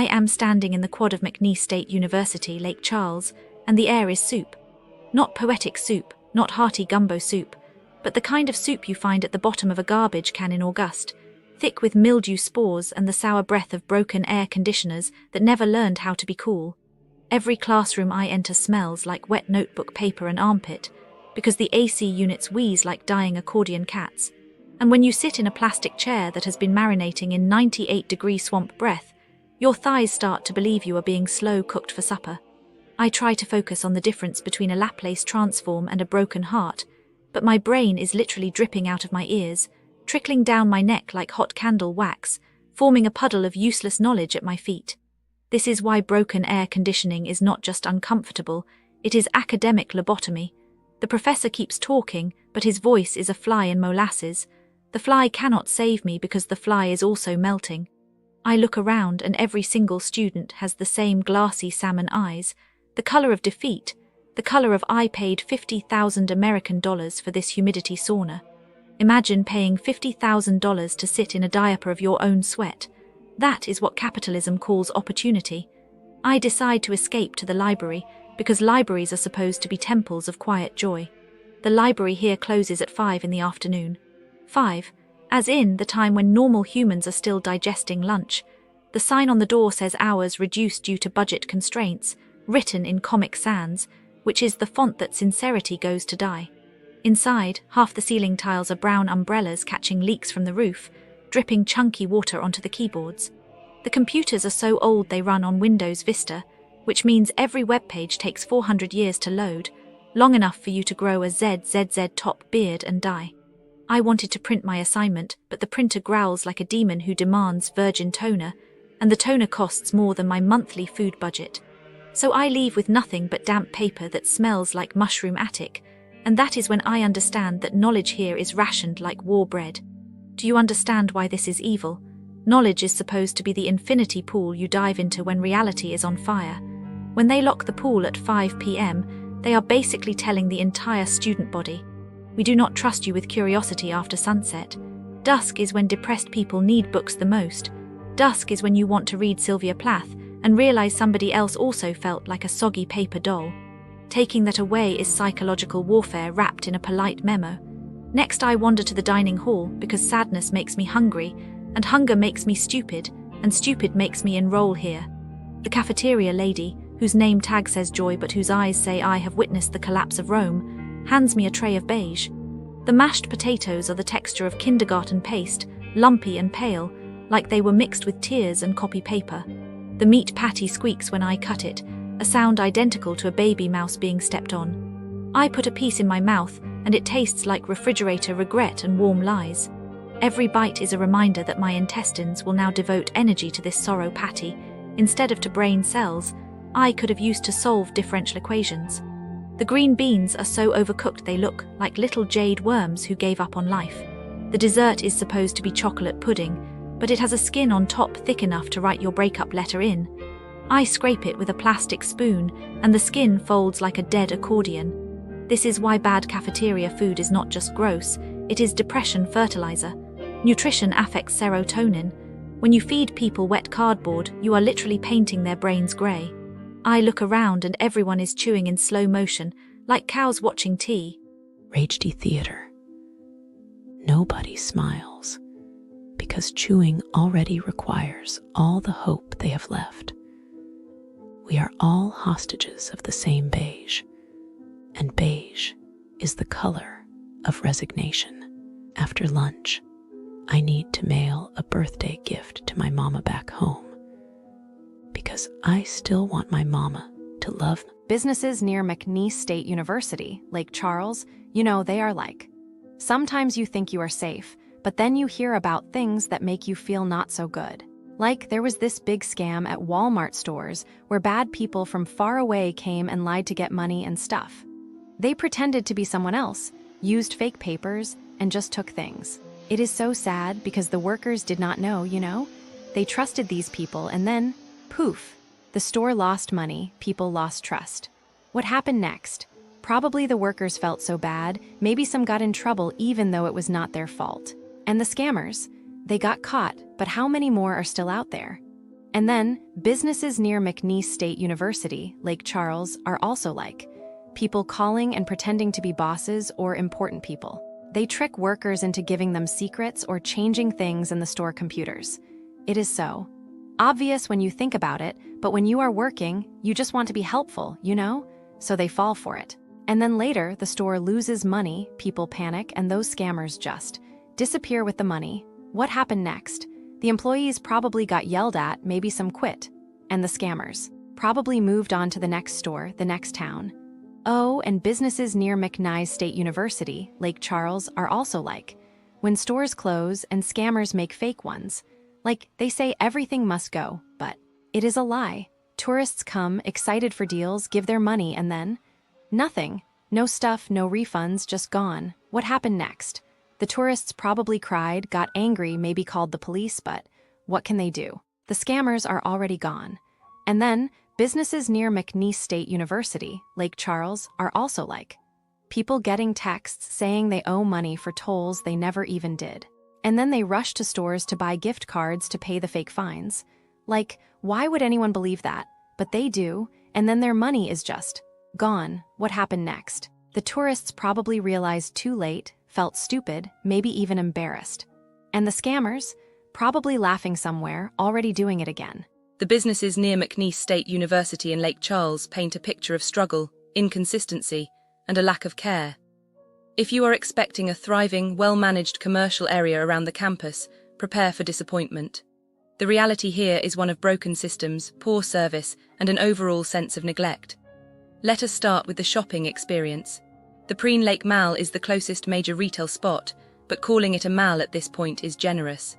I am standing in the quad of McNeese State University, Lake Charles, and the air is soup. Not poetic soup, not hearty gumbo soup, but the kind of soup you find at the bottom of a garbage can in August, thick with mildew spores and the sour breath of broken air conditioners that never learned how to be cool. Every classroom I enter smells like wet notebook paper and armpit, because the AC units wheeze like dying accordion cats. And when you sit in a plastic chair that has been marinating in 98-degree swamp breath, your thighs start to believe you are being slow cooked for supper. I try to focus on the difference between a Laplace transform and a broken heart, but my brain is literally dripping out of my ears, trickling down my neck like hot candle wax, forming a puddle of useless knowledge at my feet. This is why broken air conditioning is not just uncomfortable, it is academic lobotomy. The professor keeps talking, but his voice is a fly in molasses. The fly cannot save me because the fly is also melting. I look around and every single student has the same glassy salmon eyes, the color of defeat, the color of I paid $50,000 American for this humidity sauna. Imagine paying $50,000 to sit in a diaper of your own sweat. That is what capitalism calls opportunity. I decide to escape to the library because libraries are supposed to be temples of quiet joy. The library here closes at 5 in the afternoon. 5, as in the time when normal humans are still digesting lunch. The sign on the door says hours reduced due to budget constraints, written in Comic Sans, which is the font that sincerity goes to die. Inside, half the ceiling tiles are brown umbrellas catching leaks from the roof, dripping chunky water onto the keyboards. The computers are so old they run on Windows Vista, which means every web page takes 400 years to load, long enough for you to grow a ZZZ top beard and die. I wanted to print my assignment, but the printer growls like a demon who demands virgin toner, and the toner costs more than my monthly food budget. So I leave with nothing but damp paper that smells like mushroom attic, and that is when I understand that knowledge here is rationed like war bread. Do you understand why this is evil? Knowledge is supposed to be the infinity pool you dive into when reality is on fire. When they lock the pool at 5 p.m., they are basically telling the entire student body, we do not trust you with curiosity after sunset. Dusk is when depressed people need books the most. Dusk is when you want to read Sylvia Plath and realize somebody else also felt like a soggy paper doll. Taking that away is psychological warfare wrapped in a polite memo. Next I wander to the dining hall because sadness makes me hungry, and hunger makes me stupid, and stupid makes me enroll here. The cafeteria lady, whose name tag says joy but whose eyes say I have witnessed the collapse of Rome, hands me a tray of beige. The mashed potatoes are the texture of kindergarten paste, lumpy and pale, like they were mixed with tears and copy paper. The meat patty squeaks when I cut it, a sound identical to a baby mouse being stepped on. I put a piece in my mouth, and it tastes like refrigerator regret and warm lies. Every bite is a reminder that my intestines will now devote energy to this sorrow patty, instead of to brain cells I could have used to solve differential equations. The green beans are so overcooked they look like little jade worms who gave up on life. The dessert is supposed to be chocolate pudding, but it has a skin on top thick enough to write your breakup letter in. I scrape it with a plastic spoon, and the skin folds like a dead accordion. This is why bad cafeteria food is not just gross, it is depression fertilizer. Nutrition affects serotonin. When you feed people wet cardboard, you are literally painting their brains grey. I look around and everyone is chewing in slow motion, like cows watching tea. Ragedy theater. Nobody smiles, because chewing already requires all the hope they have left. We are all hostages of the same beige, and beige is the color of resignation. After lunch, I need to mail a birthday gift to my mama back home, because I still want my mama to love me. Businesses near McNeese State University, Lake Charles, you know, they are like. Sometimes you think you are safe, but then you hear about things that make you feel not so good. Like there was this big scam at Walmart stores where bad people from far away came and lied to get money and stuff. They pretended to be someone else, used fake papers, and just took things. It is so sad because the workers did not know, you know? They trusted these people and then, poof, the store lost money, people lost trust. What happened next? Probably the workers felt so bad, maybe some got in trouble even though it was not their fault. And the scammers, they got caught, but how many more are still out there? And then, businesses near McNeese State University, Lake Charles, are also like people calling and pretending to be bosses or important people. They trick workers into giving them secrets or changing things in the store computers. It is so obvious when you think about it, but when you are working, you just want to be helpful, you know? So they fall for it. And then later, the store loses money, people panic, and those scammers just disappear with the money. What happened next? The employees probably got yelled at, maybe some quit. And the scammers probably moved on to the next store, the next town. Oh, and businesses near McNeese State University, Lake Charles, are also like when stores close and scammers make fake ones. Like, they say everything must go, but it is a lie. Tourists come, excited for deals, give their money, and then nothing. No stuff, no refunds, just gone. What happened next? The tourists probably cried, got angry, maybe called the police, but what can they do? The scammers are already gone. And then, businesses near McNeese State University, Lake Charles, are also like people getting texts saying they owe money for tolls they never even did. And then they rush to stores to buy gift cards to pay the fake fines. Like, why would anyone believe that? But they do, and then their money is just gone. What happened next? The tourists probably realized too late, felt stupid, maybe even embarrassed. And the scammers? Probably laughing somewhere, already doing it again. The businesses near McNeese State University in Lake Charles paint a picture of struggle, inconsistency, and a lack of care. If you are expecting a thriving, well-managed commercial area around the campus, prepare for disappointment. The reality here is one of broken systems, poor service, and an overall sense of neglect. Let us start with the shopping experience. The Preen Lake Mall is the closest major retail spot, but calling it a mall at this point is generous.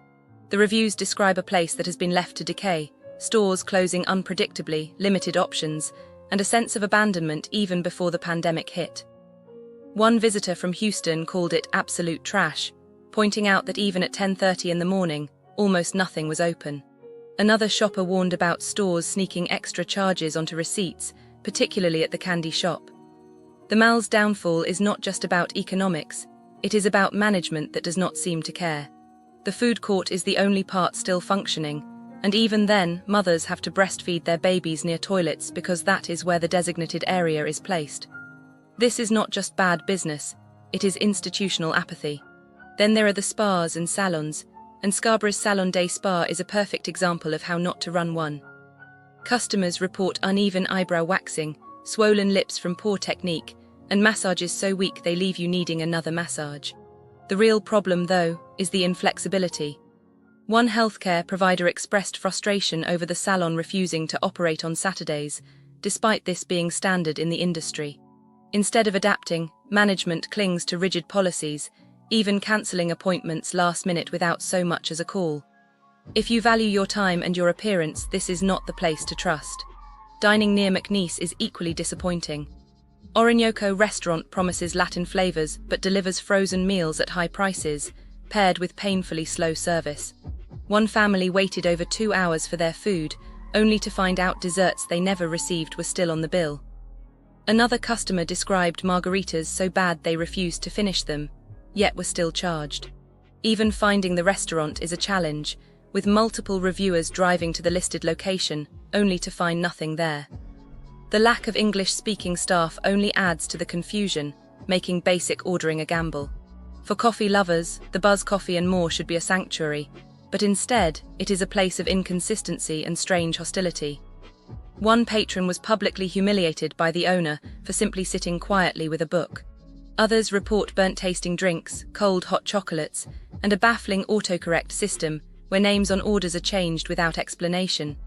The reviews describe a place that has been left to decay, stores closing unpredictably, limited options, and a sense of abandonment even before the pandemic hit. One visitor from Houston called it absolute trash, pointing out that even at 10:30 in the morning, almost nothing was open. Another shopper warned about stores sneaking extra charges onto receipts, particularly at the candy shop. The mall's downfall is not just about economics, it is about management that does not seem to care. The food court is the only part still functioning, and even then, mothers have to breastfeed their babies near toilets because that is where the designated area is placed. This is not just bad business, it is institutional apathy. Then there are the spas and salons, and Scarborough's Salon Day Spa is a perfect example of how not to run one. Customers report uneven eyebrow waxing, swollen lips from poor technique, and massages so weak they leave you needing another massage. The real problem, though, is the inflexibility. One healthcare provider expressed frustration over the salon refusing to operate on Saturdays, despite this being standard in the industry. Instead of adapting, management clings to rigid policies, even cancelling appointments last minute without so much as a call. If you value your time and your appearance, this is not the place to trust. Dining near McNeese is equally disappointing. Orinoco restaurant promises Latin flavors but delivers frozen meals at high prices, paired with painfully slow service. One family waited over 2 hours for their food, only to find out desserts they never received were still on the bill. Another customer described margaritas so bad they refused to finish them, yet were still charged. Even finding the restaurant is a challenge, with multiple reviewers driving to the listed location, only to find nothing there. The lack of English-speaking staff only adds to the confusion, making basic ordering a gamble. For coffee lovers, the Buzz Coffee and More should be a sanctuary, but instead, it is a place of inconsistency and strange hostility. One patron was publicly humiliated by the owner for simply sitting quietly with a book. Others report burnt-tasting drinks, cold hot chocolates, and a baffling autocorrect system where names on orders are changed without explanation,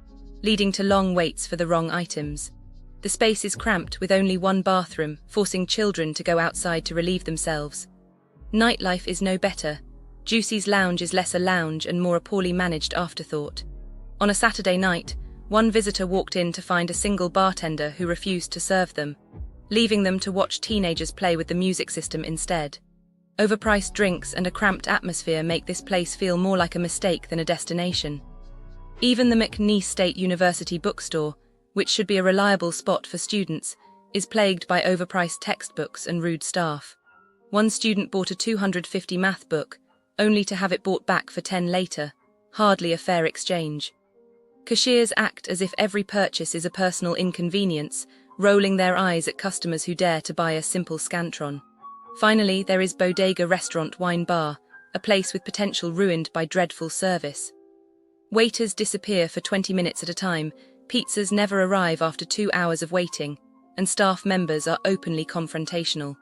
leading to long waits for the wrong items. The space is cramped with only one bathroom, forcing children to go outside to relieve themselves. Nightlife is no better. Juicy's Lounge is less a lounge and more a poorly managed afterthought. On a Saturday night, one visitor walked in to find a single bartender who refused to serve them, leaving them to watch teenagers play with the music system instead. Overpriced drinks and a cramped atmosphere make this place feel more like a mistake than a destination. Even the McNeese State University bookstore, which should be a reliable spot for students, is plagued by overpriced textbooks and rude staff. One student bought a 250 math book, only to have it bought back for 10 later, hardly a fair exchange. Cashiers act as if every purchase is a personal inconvenience, rolling their eyes at customers who dare to buy a simple Scantron. Finally, there is Bodega Restaurant Wine Bar, a place with potential ruined by dreadful service. Waiters disappear for 20 minutes at a time, pizzas never arrive after 2 hours of waiting, and staff members are openly confrontational.